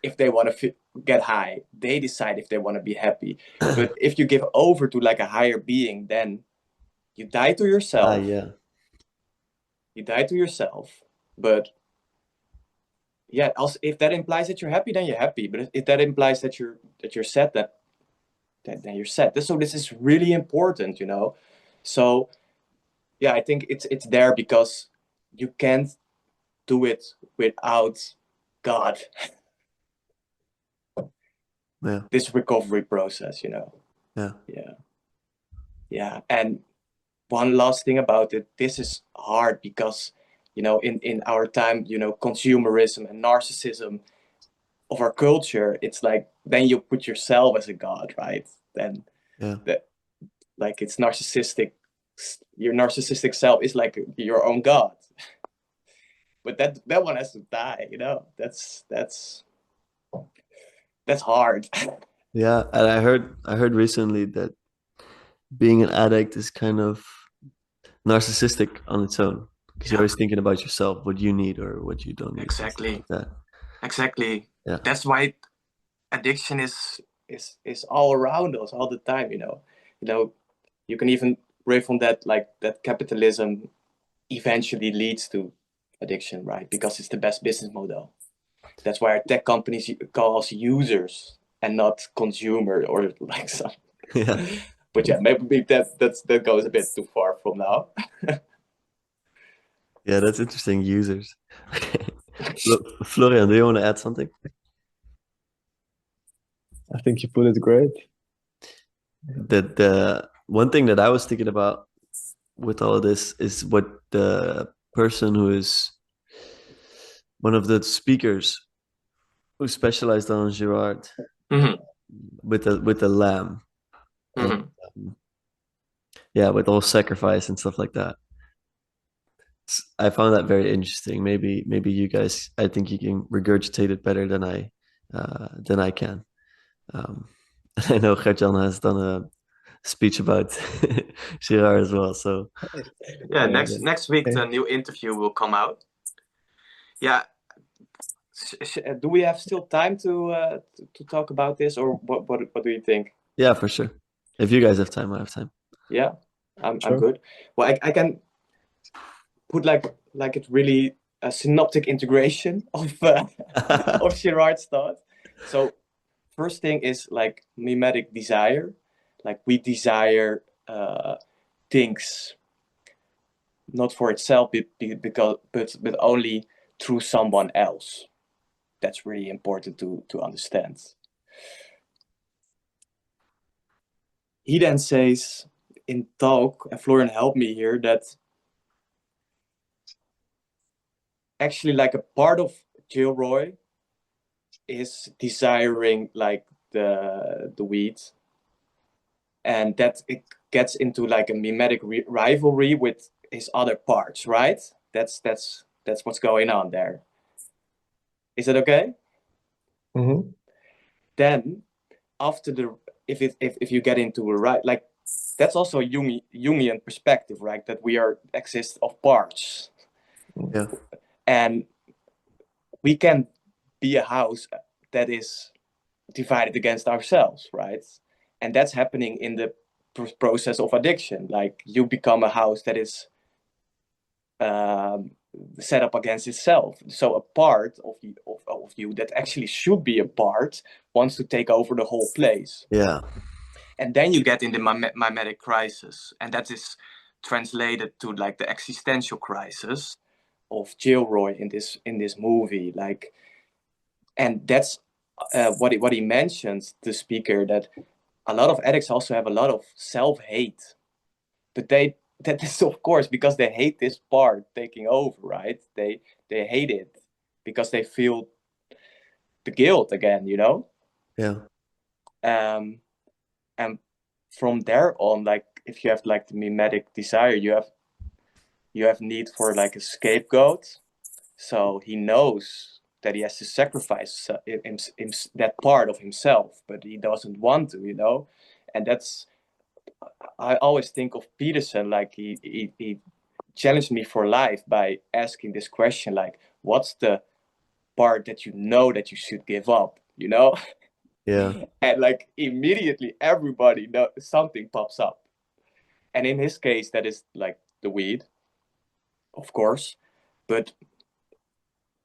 if they want to get high, they decide if they want to be happy. But if you give over to like a higher being, then you die to yourself. Yeah. You die to yourself, but yeah, also if that implies that you're happy, then you're happy. But if that implies that you're sad, then you're sad. So this is really important, you know. So yeah, I think it's there because you can't do it without God. Yeah. This recovery process, you know. Yeah. Yeah. And one last thing about it, this is hard because, you know, in our time, you know, consumerism and narcissism of our culture, it's like then you put yourself as a god, right? Then Yeah. that, like, it's narcissistic. Your narcissistic self is like your own god. But that one has to die, you know. That's hard. Yeah. And I heard recently that being an addict is kind of narcissistic on its own because you're always thinking about yourself, what you need or what you don't need, and stuff Exactly. like that. Exactly. Yeah. That's why addiction is all around us all the time, you know. You know, you can even read from that, like, that capitalism eventually leads to addiction, right? Because it's the best business model. That's why our tech companies call us users and not consumer or like some. Yeah. But yeah, maybe that goes a bit too far from now. Yeah, that's interesting. Users. Florian, do you want to add something? I think you put it great. The one thing that I was thinking about with all of this is what the person who is one of the speakers who specialized on Girard Mm-hmm. with the lamb and Mm-hmm. yeah, with all sacrifice and stuff like that. I found that very interesting. Maybe you guys, I think you can regurgitate it better than I can. Um, I know Gertjan has done a speech about Girard as well. So Yeah, Uh, next week the new interview will come out. Yeah. Do we have still time to talk about this, or what do you think? yeah, for sure. If you guys have time, I have time. Yeah, I'm Sure. good. Well, I can put like it really a synoptic integration of Girard's thought. So first thing is like mimetic desire, like we desire things not for itself, but only through someone else. That's really important to understand. He then says in talk, and Florian helped me here, that actually like a part of Gilroy is desiring like the weed, and that it gets into like a mimetic rivalry with his other parts, right? That's what's going on there. Is it okay? Mm-hmm. Then after the if you get into a right, like, that's also a Jungian perspective, right? That we are exist of parts, Yeah. and we can be a house that is divided against ourselves, right? And that's happening in the process of addiction. Like, you become a house that is set up against itself. So a part of you that actually should be a part wants to take over the whole place. Yeah. And then you get in the mimetic crisis, and that is translated to like the existential crisis of Gilroy in this movie. Like, and that's what he mentions, the speaker, that a lot of addicts also have a lot of self-hate, but that is of course because they hate this part taking over, right? They hate it because they feel the guilt again, you know. Yeah. And from there on, like, if you have like the mimetic desire, you have need for like a scapegoat. So he knows that he has to sacrifice that part of himself, but he doesn't want to, you know. And that's, I always think of Peterson, like he challenged me for life by asking this question, like, what's the part that you know that you should give up, you know? Yeah. And like immediately everybody know something pops up. And in his case, that is like the weed, of course. But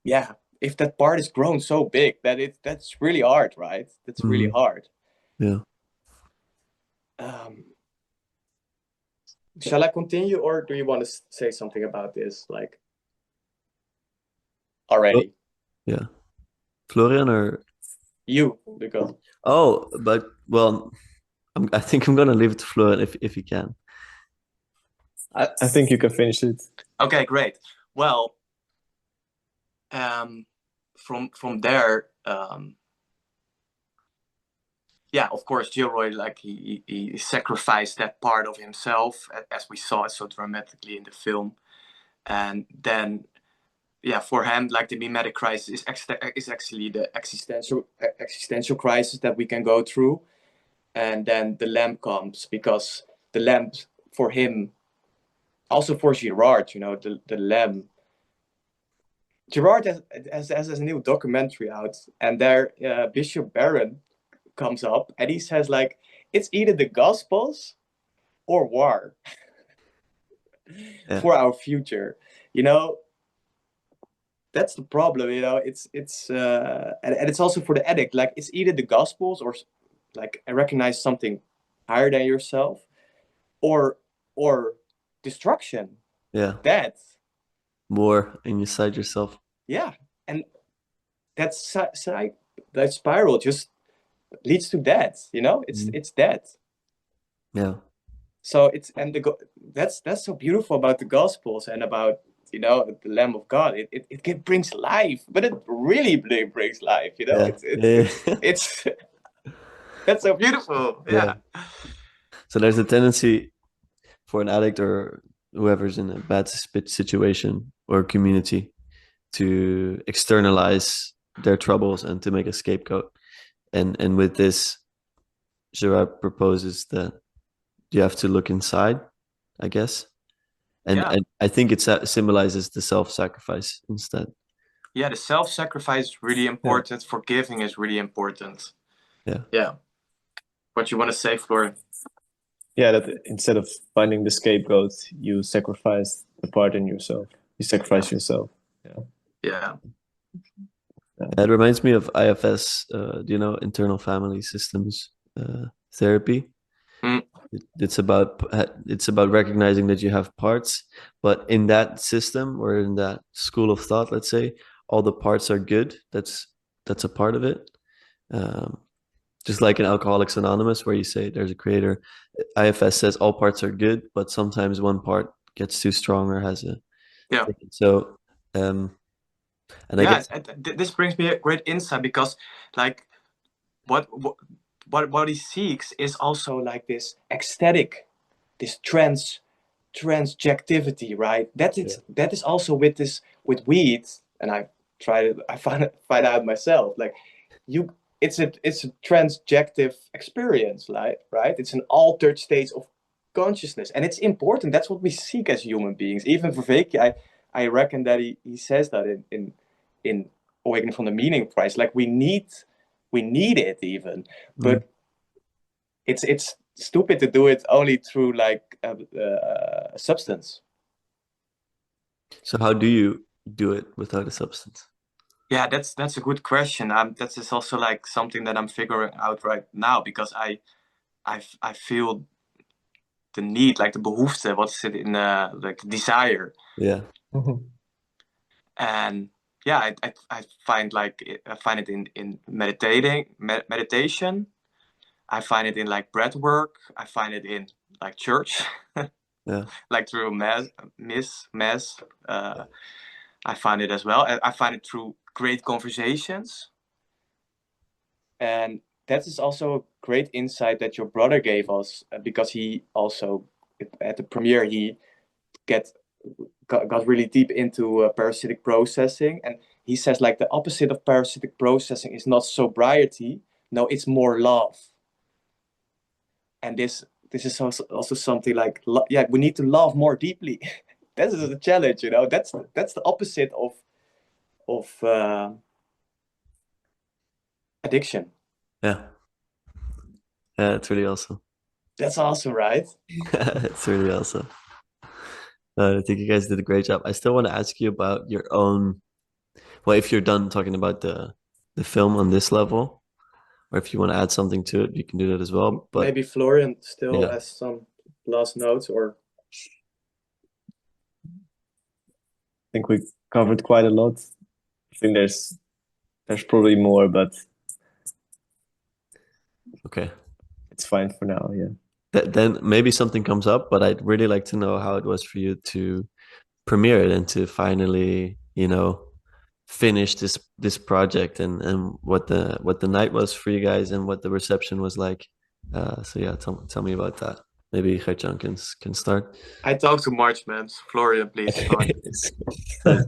yeah, if that part is grown so big that that's really hard, right? That's really hard. Yeah. Shall I continue, or do you want to say something about this, like already? Yeah. Florian or You, because oh, but well, I think I'm gonna leave it to Florian if he can. I think you can finish it. okay, great. Well, from there, yeah, of course, Gilroy, like he sacrificed that part of himself, as we saw it so dramatically in the film, and then, yeah, for him, like the mimetic crisis is actually the existential crisis that we can go through, and then the lamp comes, because the lamp for him, also for Girard, you know, the lamp. Gerard has a new documentary out, and there Bishop Barron comes up and he says, like, it's either the Gospels or war for our future. You know, that's the problem. You know, it's and it's also for the addict. Like, it's either the Gospels or like recognize something higher than yourself, or destruction. Yeah. Death. More inside yourself. Yeah, and that spiral just leads to death. You know, it's death. Yeah. So it's that's so beautiful about the Gospels and about, you know, the Lamb of God. It brings life, but it really brings life. You know, it's that's so beautiful. Yeah. So there's a tendency for an addict or whoever's in a bad situation or community to externalize their troubles and to make a scapegoat. And with this, Gerard proposes that you have to look inside, I guess. And I think it symbolizes the self-sacrifice instead. Yeah, the self-sacrifice is really important. Yeah. Forgiving is really important. Yeah. What you want to say, Florian? Yeah, that instead of finding the scapegoat, you sacrifice the part in yourself. You sacrifice yourself. Yeah. It reminds me of IFS, do you know, internal family systems therapy? It's about recognizing that you have parts, but in that system or in that school of thought, let's say, all the parts are good. That's a part of it. Just like in Alcoholics Anonymous, where you say there's a creator, IFS says all parts are good, but sometimes one part gets too strong or has a So, and I guess this brings me a great insight, because like what he seeks is also like this ecstatic, this transjectivity, right? That is also with weed, and I find out myself, like it's a transjective experience, right? It's an altered state of consciousness, and it's important. That's what we seek as human beings. Even Vervaeke, I reckon that he says that in Awakening from the Meaning Prize, like we need it even, but it's stupid to do it only through like a substance. So how do you do it without a substance? Yeah, that's a good question. That is also like something that I'm figuring out right now, because I feel the need, like the behoefte, what is it in like desire. Yeah. And yeah, I find it in meditation. I find it in like breath work. I find it in like church. Like through mass. I find it as well. I find it through great conversations. And that is also a great insight that your brother gave us, because he also, at the premiere, he got really deep into parasitic processing. And he says, like, the opposite of parasitic processing is not sobriety. No, it's more love. And this is also something like, we need to love more deeply. That is the challenge, you know. That's the opposite of addiction. Yeah, it's really awesome. That's awesome, right? It's really awesome. I think you guys did a great job. I still want to ask you about your own. Well, if you're done talking about the film on this level, or if you want to add something to it, you can do that as well. But maybe Florian still yeah. has some last notes, or I think we covered quite a lot. I think there's probably more, but Okay. it's fine for now. Yeah. Then maybe something comes up, but I'd really like to know how it was for you to premiere it and to finally, finish this project, and what the night was for you guys and what the reception was like. So yeah, tell me about that. Maybe Gertjan can start. I talk too much, man. Florian, please start. Nice.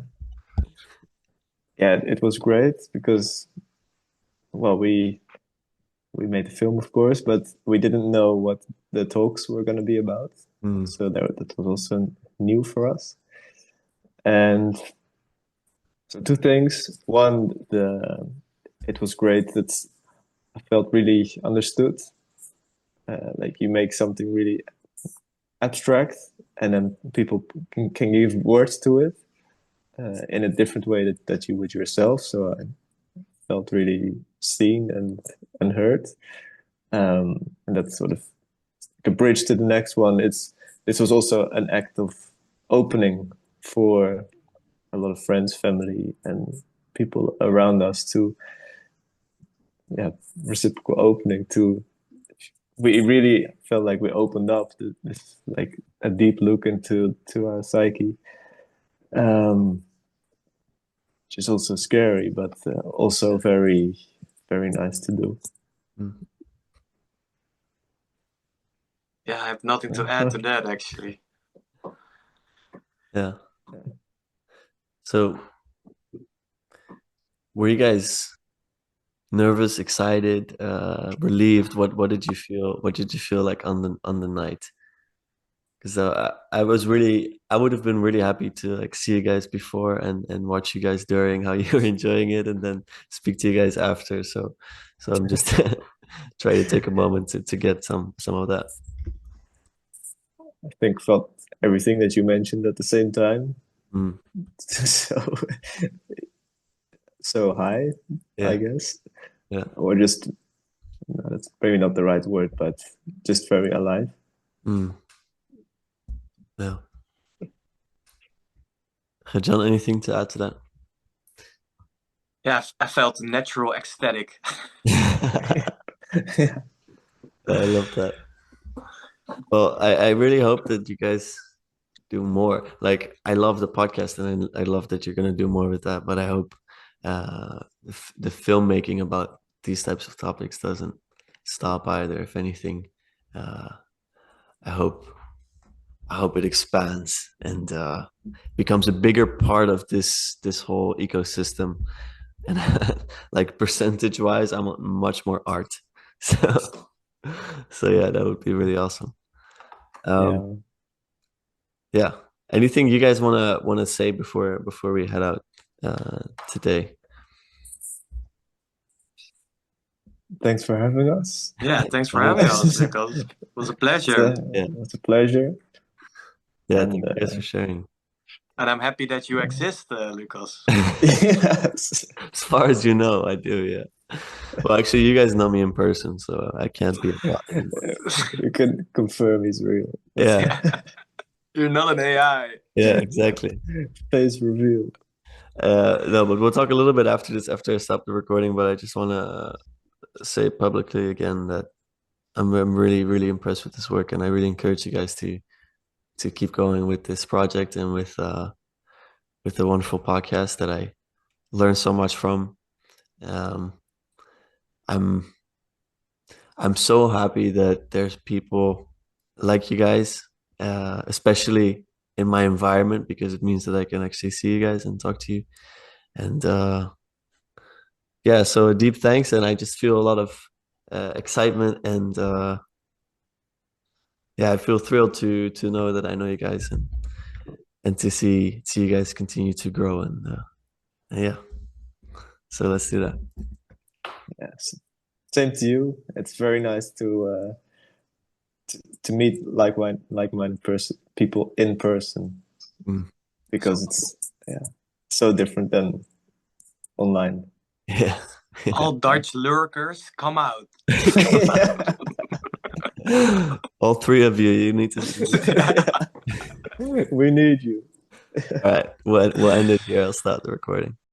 Yeah, it was great because, well, we made the film, of course, but we didn't know what the talks were going to be about. Mm. So that was also new for us. And so two things. One, it was great that I felt really understood. Like you make something really abstract, and then people can give words to it in a different way that you would yourself. So I felt really seen and heard. And that's sort of the bridge to the next one. This was also an act of opening for a lot of friends, family, and people around us to, yeah, reciprocal opening to. We really felt like we opened up this like a deep look into our psyche, which is also scary, but also very very nice to do. Mm. Yeah, I have nothing to add to that, actually. Yeah. So were you guys nervous, excited, relieved? What did you feel? What did you feel like on the night? Because I would have been really happy to like see you guys before and watch you guys during how you were enjoying it, and then speak to you guys after. So I'm just trying to take a moment to get some of that. I think felt everything that you mentioned at the same time. Mm. So high, Yeah. I guess. Yeah. Or just, no, that's maybe not the right word, but just very alive. Mm. Yeah. John, anything to add to that? Yeah, I felt natural ecstatic. Yeah. I love that. Well, I really hope that you guys do more. Like, I love the podcast, and I love that you're gonna do more with that. But I hope the filmmaking about these types of topics doesn't stop either. If anything, uh, I hope it expands and becomes a bigger part of this whole ecosystem. And like percentage wise, I want much more art. So yeah, that would be really awesome. Yeah. Yeah. Anything you guys wanna say before we head out today? Thanks for having us. Yeah, thanks for having us, because it was a pleasure. It's a pleasure. Yeah, And, thank you guys for sharing. And I'm happy that you exist, Lucas. Yes. As far as you know, I do, yeah. Well, actually, you guys know me in person, so I can't be. You can confirm he's real. Yeah, You're not an AI. yeah, exactly. Face reveal. No, but we'll talk a little bit after this, after I stop the recording. But I just want to say publicly again that I'm really, really impressed with this work, and I really encourage you guys to keep going with this project and with the wonderful podcast that I learned so much from. Um, I'm so happy that there's people like you guys, especially in my environment, because it means that I can actually see you guys and talk to you. And yeah, so a deep thanks, and I just feel a lot of excitement, and yeah, I feel thrilled to know that I know you guys, and to see you guys continue to grow, and yeah. So let's do that. Yes. Same to you. It's very nice to meet like-minded people in person, Mm. because it's, yeah, so different than online. Yeah. All Dutch lurkers, come out. All three of you, you need to We need you. all right, we'll end it here. I'll stop the recording.